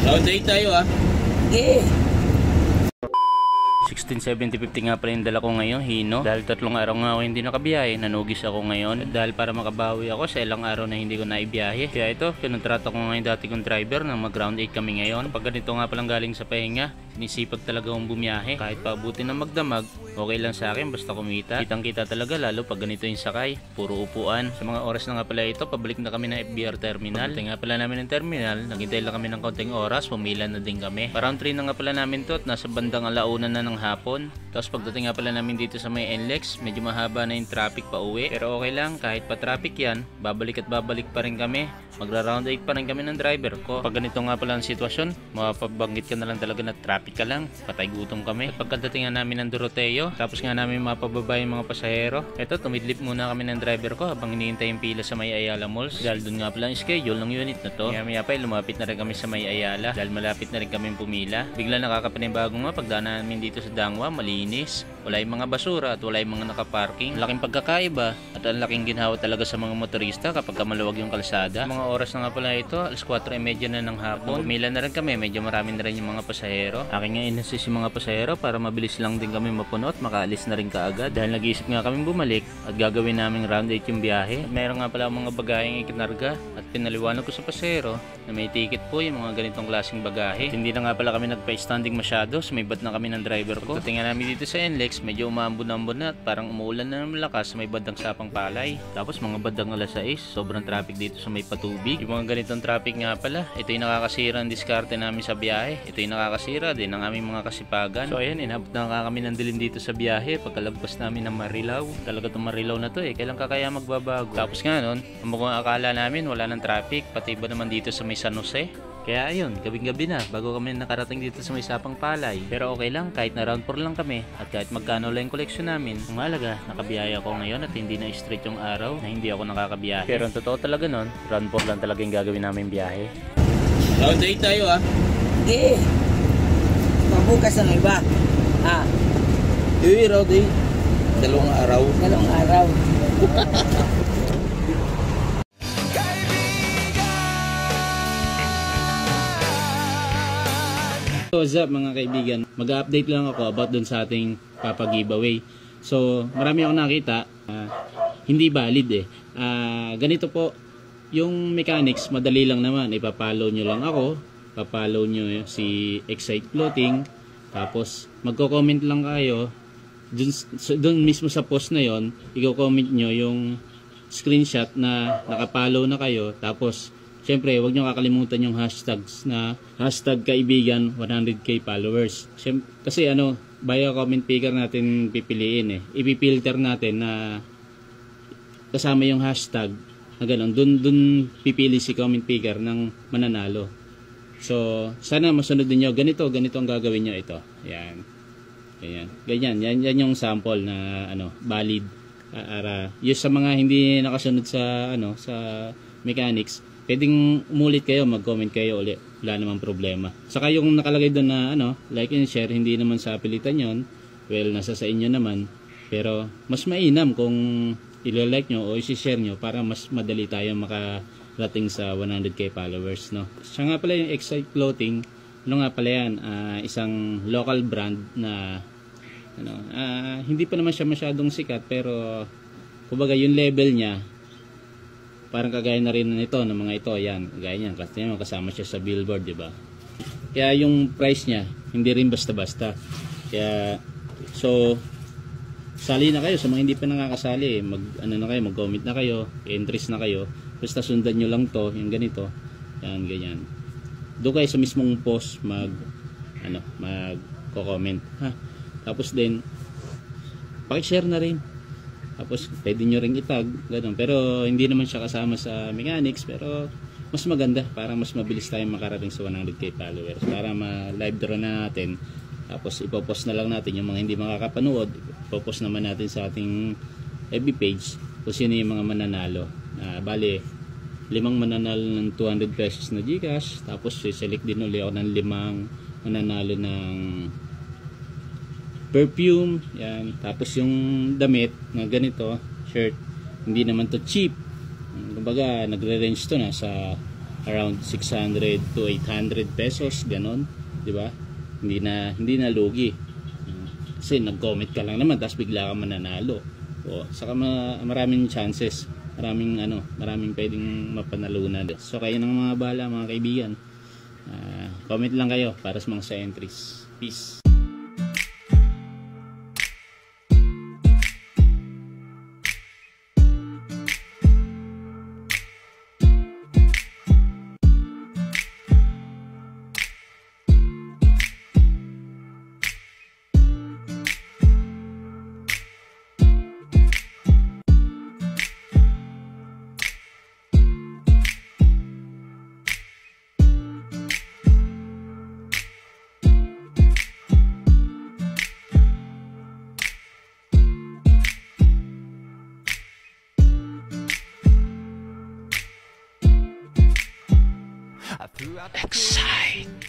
Round 8 tayo ah. Okay. 1670-50 nga pala yung dala ko ngayon, Hino. Dahil 3 araw nga ako hindi nakabiyahe, nanugis ako ngayon. Dahil para makabawi ako sa ilang araw na hindi ko naibiyahe. Kaya ito, kinontrata ko ngayon dati kong driver na mag-round 8 kami ngayon. Pag ganito nga palang galing sa pahinga, sinisipag talaga akong bumiyahe. Kahit paabutin ng magdamag, okay lang sa akin basta kumita. Kitang-kita talaga lalo pag ganito yung sakay. Puro upuan. Sa mga oras na nga pala ito, pabalik na kami ng FBR terminal. Pagdating nga pala namin ng terminal, naghintay lang kami ng konting oras, pumila na din kami. Around 3 na nga pala namin to at nasa bandang alauna na ng hapon. Tapos pagdating nga pala namin dito sa may NLEX, medyo mahaba na yung traffic pa uwi. Pero okay lang, kahit pa traffic yan, babalik at babalik pa rin kami. Magra-round 8 pa rin kami ng driver ko. Pag ganito nga pala ang sitwasyon, mapabanggit ka na lang talaga na traffic ka lang. Patay gutom kami. At pagkadating nga namin ng Doroteo, tapos nga namin mapababa yung mga pasahero. Eto, tumidlip muna kami ng driver ko habang hinihintay yung pila sa may Ayala Malls. Dahil dun nga pala yung schedule ng unit na to. Maya pa lumapit na rin kami sa may Ayala. Dahil malapit na rin kami pumila. Bigla nakakapanibago nga pagdaan namin dito sa Dangwa, malinis. Wala yung mga basura at wala yung mga nakaparking. Laking pagkakaiba at ang laking ginhawa talaga sa mga motorista kapag maluwag yung kalsada. Mga oras na nga pala ito, alas 4:30 na ng hapon. Pumila na rin kami, medyo marami na rin yung mga pasahero. Aking nga inassist yung mga pasahero para mabilis lang din kami mapuno at makaalis na rin kaagad. Dahil nag-iisip nga kami bumalik at gagawin naming round 8 yung biyahe. At meron nga pala mga bagaheng ikinarga at pinaliwanag ko sa pasahero na may ticket po yung mga ganitong klaseng bagahe. At hindi na nga pala kami nagpa-standing masyado, sumibat na kami ng driver ko. Pagdating namin dito sa NLEX, medyo umaambon-ambon na at parang umuulan na ng malakas sa may bandang Sapang Palay. Tapos mga bandang alas 6, sobrang traffic dito sa may Patubig. Yung mga ganitong traffic nga pala, ito yung nakakasira ang diskarte namin sa biyahe. Ito yung nakakasira din ang aming mga kasipagan. So ayan, inabot na nga kami ng dilim dito sa biyahe. Pagkalagpas namin ng Marilao, talaga itong Marilao na to kailan ka kaya magbabago? Tapos nga nun, mukhang akala namin wala ng traffic, pati ba naman dito sa may San Jose. Kaya ayun, gabing-gabi na bago kami nakarating dito sa may Sapang Palay. Pero okay lang, kahit na round 4 lang kami at kahit magkano lang yung collection namin. Ang mahalaga, nakabiyaya ako ngayon at hindi na straight yung araw na hindi ako nakakabiyahe. Pero ang totoo talaga nun, round 4 lang talaga yung gagawin namin biyahe. Round 8 tayo ah. Okay. Mabukas ang iba. Ah. Round 8. Dalawang araw. Dalawang araw. What's up mga kaibigan, mag-update lang ako about dun sa ating papa-giveaway. So marami akong nakita, hindi valid ganito po, yung mechanics madali lang naman, ipapollow nyo lang ako, papollow nyo si Excite Clothing, tapos magko-comment lang kayo dun mismo sa post na yon, i-comment nyo yung screenshot na nakapollow na kayo, tapos siyempre, huwag nyo kakalimutan yung hashtags na hashtag kaibigan 100k followers. Siyempre, kasi via comment picker natin pipiliin Ipipilter natin na kasama yung hashtag na gano'n. Dun pipili si comment picker ng mananalo. So, sana masunod din nyo. Ganito ang gagawin nyo ito. Yan. Ganyan. Yan yung sample na valid. Yung sa mga hindi nakasunod sa mechanics, pwedeng umulit kayo, mag-comment kayo ulit. Wala namang problema. Saka yung nakalagay doon na like and share, hindi naman sa pilitan yon. Well, nasa sa inyo naman. Pero mas mainam kung i-like nyo o i-share nyo para mas madali tayo makarating sa 100k followers, no? Siya nga pala yung Excite Clothing. Nga pala yan? Isang local brand na hindi pa naman siya masyadong sikat, pero kumbaga yung level niya parang kagaya na rin nito ng mga ito, yan, kagaya niyan, kasi kasama siya sa billboard, di ba? Kaya yung price niya hindi rin basta-basta. Kaya so sali na kayo sa mga hindi pa nakakasali, mag-comment na kayo, entries na kayo, basta sundan nyo lang to, yung ganito, yan, ganyan. Doon kayo sa mismong post mag-comment, tapos din paki-share na rin. Tapos pwede nyo ring itag, gano'n. Pero hindi naman siya kasama sa mechanics, pero mas maganda para mas mabilis tayong makarating sa 100k followers. Para ma-live draw na natin, tapos ipopost na lang natin yung mga hindi makakapanood, ipopost naman natin sa ating FB page kung sino yung mga mananalo. Bale, 5 mananalo ng 200 pesos na GCash, tapos select din ulit ako ng 5 mananalo ng perfume, yan. Tapos yung damit na ganito, shirt, hindi naman to cheap. Kumbaga, nagre-range to na sa around 600 to 800 pesos, ganon, di ba? Hindi na lugi. Kasi nag-comment ka lang naman tapos bigla ka mananalo. O, saka maraming chances, maraming pwedeng mapanalunan. So kayo ng mga bahala, mga kaibigan. Comment lang kayo para sa mga entries. Peace. Excite.